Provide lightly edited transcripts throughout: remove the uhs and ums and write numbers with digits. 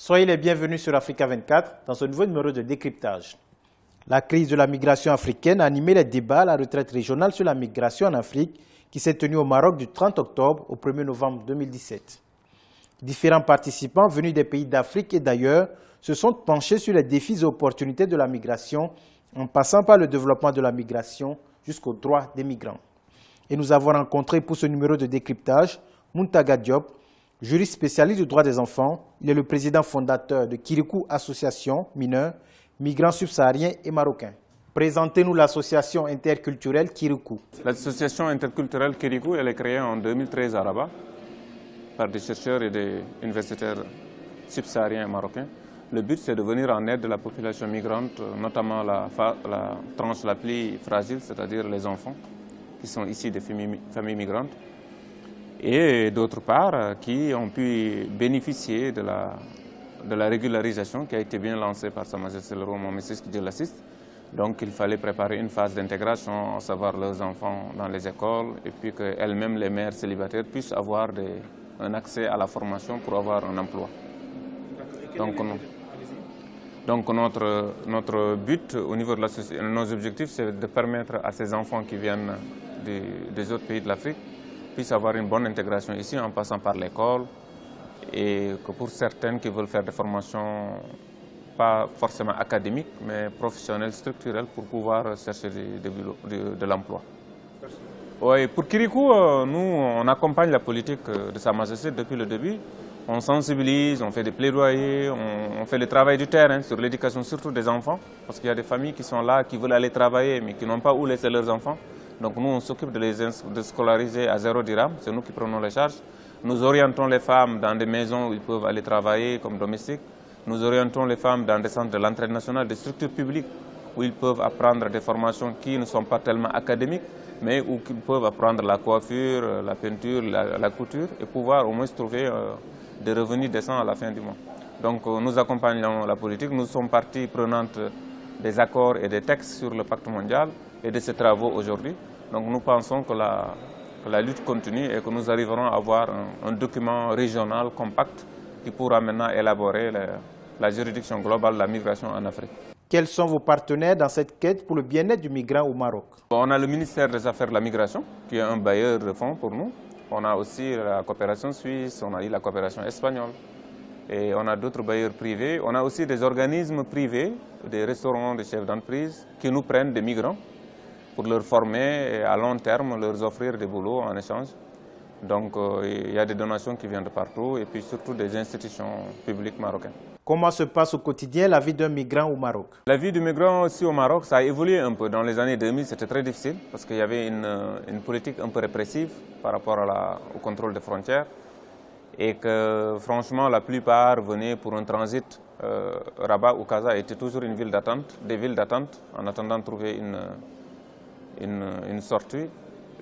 Soyez les bienvenus sur Africa 24 dans ce nouveau numéro de décryptage. La crise de la migration africaine a animé les débats à la retraite régionale sur la migration en Afrique qui s'est tenue au Maroc du 30 octobre au 1er novembre 2017. Différents participants venus des pays d'Afrique et d'ailleurs se sont penchés sur les défis et opportunités de la migration en passant par le développement de la migration jusqu'aux droits des migrants. Et nous avons rencontré pour ce numéro de décryptage Mountaga Diop, juriste spécialiste du droit des enfants. Il est le président fondateur de Kirikou Association Mineurs, Migrants subsahariens et Marocains. Présentez-nous l'association interculturelle Kirikou. L'association interculturelle Kirikou, elle est créée en 2013 à Rabat par des chercheurs et des universitaires subsahariens et marocains. Le but, c'est de venir en aide de la population migrante, notamment la tranche la plus fragile, c'est-à-dire les enfants qui sont issus des familles migrantes, et d'autre part, qui ont pu bénéficier de la régularisation qui a été bien lancée par Sa Majesté le Roi Mohammed VI qui l'assiste. Donc il fallait préparer une phase d'intégration, à savoir leurs enfants dans les écoles, et puis qu'elles-mêmes, les mères célibataires, puissent avoir un accès à la formation pour avoir un emploi. Donc notre but au niveau de l'association, nos objectifs, c'est de permettre à ces enfants qui viennent des autres pays de l'Afrique puissent avoir une bonne intégration ici en passant par l'école, et que pour certaines qui veulent faire des formations pas forcément académiques mais professionnelles, structurelles pour pouvoir chercher de l'emploi. Oui, pour Kirikou, nous on accompagne la politique de Sa Majesté depuis le début. On sensibilise, on fait des plaidoyers, on fait le travail du terrain sur l'éducation surtout des enfants, parce qu'il y a des familles qui sont là, qui veulent aller travailler mais qui n'ont pas où laisser leurs enfants. Donc nous, on s'occupe de scolariser à 0 dirham, c'est nous qui prenons les charges. Nous orientons les femmes dans des maisons où ils peuvent aller travailler comme domestiques. Nous orientons les femmes dans des centres de l'entraide nationale, des structures publiques où ils peuvent apprendre des formations qui ne sont pas tellement académiques, mais où ils peuvent apprendre la coiffure, la peinture, la couture et pouvoir au moins trouver des revenus décents à la fin du mois. Donc nous accompagnons la politique, nous sommes partie prenante des accords et des textes sur le pacte mondial et de ces travaux aujourd'hui. Donc nous pensons que la lutte continue et que nous arriverons à avoir un document régional compact qui pourra maintenant élaborer la juridiction globale de la migration en Afrique. Quels sont vos partenaires dans cette quête pour le bien-être du migrant au Maroc? On a le ministère des Affaires de la Migration, qui est un bailleur de fonds pour nous. On a aussi la coopération suisse, on a eu la coopération espagnole. Et on a d'autres bailleurs privés. On a aussi des organismes privés, des restaurants, des chefs d'entreprise, qui nous prennent des migrants pour leur former et à long terme leur offrir des boulots en échange. Donc il y a des donations qui viennent de partout et puis surtout des institutions publiques marocaines. Comment se passe au quotidien la vie d'un migrant au Maroc? La vie du migrant aussi au Maroc, ça a évolué un peu. Dans les années 2000, c'était très difficile parce qu'il y avait une politique un peu répressive par rapport au contrôle des frontières et que franchement la plupart venaient pour un transit. Rabat ou Casa était toujours une ville d'attente, des villes d'attente en attendant de trouver une sortie.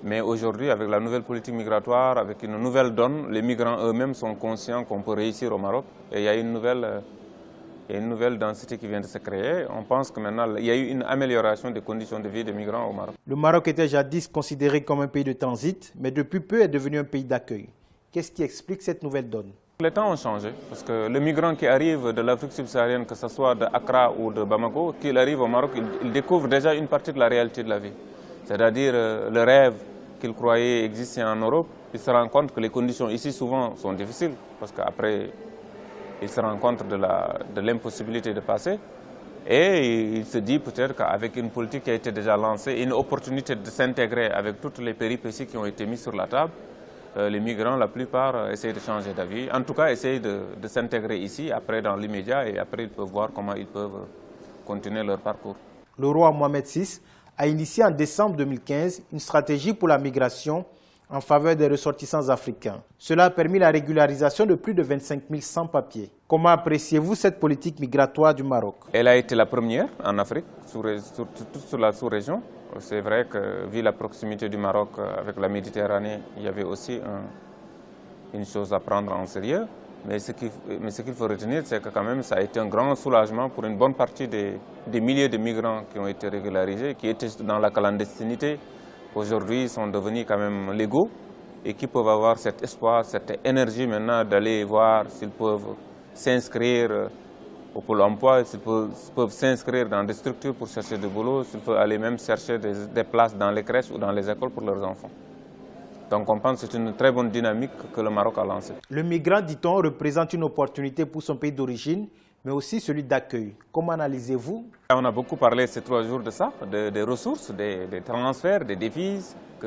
Mais aujourd'hui, avec la nouvelle politique migratoire, avec une nouvelle donne, les migrants eux-mêmes sont conscients qu'on peut réussir au Maroc. Et il y a une nouvelle densité qui vient de se créer. On pense que maintenant, il y a eu une amélioration des conditions de vie des migrants au Maroc. Le Maroc était jadis considéré comme un pays de transit, mais depuis peu est devenu un pays d'accueil. Qu'est-ce qui explique cette nouvelle donne? Les temps ont changé, parce que le migrant qui arrive de l'Afrique subsaharienne, que ce soit d'Accra ou de Bamako, qu'il arrive au Maroc, il découvre déjà une partie de la réalité de la vie. C'est-à-dire le rêve qu'il croyait exister en Europe, il se rend compte que les conditions ici souvent sont difficiles, parce qu'après il se rend compte de l'impossibilité de passer, et il se dit peut-être qu'avec une politique qui a été déjà lancée, une opportunité de s'intégrer avec toutes les péripéties qui ont été mises sur la table, les migrants, la plupart, essayent de changer d'avis, en tout cas essayent de s'intégrer ici, après dans l'immédiat, et après ils peuvent voir comment ils peuvent continuer leur parcours. Le roi Mohammed VI a initié en décembre 2015 une stratégie pour la migration en faveur des ressortissants africains. Cela a permis la régularisation de plus de 25 000 sans-papiers. Comment appréciez-vous cette politique migratoire du Maroc? Elle a été la première en Afrique, surtout sur la sous-région. C'est vrai que, vu la proximité du Maroc avec la Méditerranée, il y avait aussi une chose à prendre en sérieux. Mais ce qu'il faut retenir, c'est que quand même, ça a été un grand soulagement pour une bonne partie des milliers de migrants qui ont été régularisés, qui étaient dans la clandestinité. Aujourd'hui, ils sont devenus quand même légaux et qui peuvent avoir cet espoir, cette énergie maintenant d'aller voir s'ils peuvent s'inscrire au Pôle emploi, s'ils peuvent s'inscrire dans des structures pour chercher du boulot, s'ils peuvent aller même chercher des places dans les crèches ou dans les écoles pour leurs enfants. Donc on pense que c'est une très bonne dynamique que le Maroc a lancée. Le migrant, dit-on, représente une opportunité pour son pays d'origine, mais aussi celui d'accueil. Comment analysez-vous? On a beaucoup parlé ces 3 jours de ça, des ressources, des transferts, des devises, que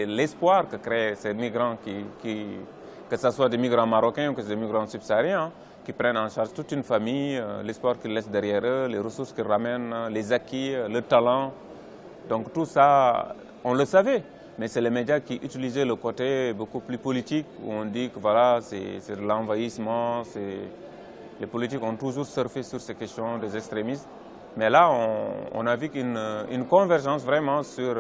l'espoir que créent ces migrants, que ce soit des migrants marocains ou que des migrants subsahariens, qui prennent en charge toute une famille, l'espoir qu'ils laissent derrière eux, les ressources qu'ils ramènent, les acquis, le talent. Donc tout ça, on le savait. Mais c'est les médias qui utilisaient le côté beaucoup plus politique, où on dit que voilà, c'est de l'envahissement, les politiques ont toujours surfé sur ces questions des extrémistes. Mais là, on a vu une convergence vraiment sur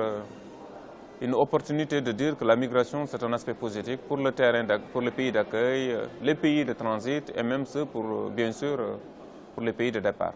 une opportunité de dire que la migration, c'est un aspect positif pour le terrain, pour les pays d'accueil, les pays de transit et même ceux, bien sûr, pour les pays de départ.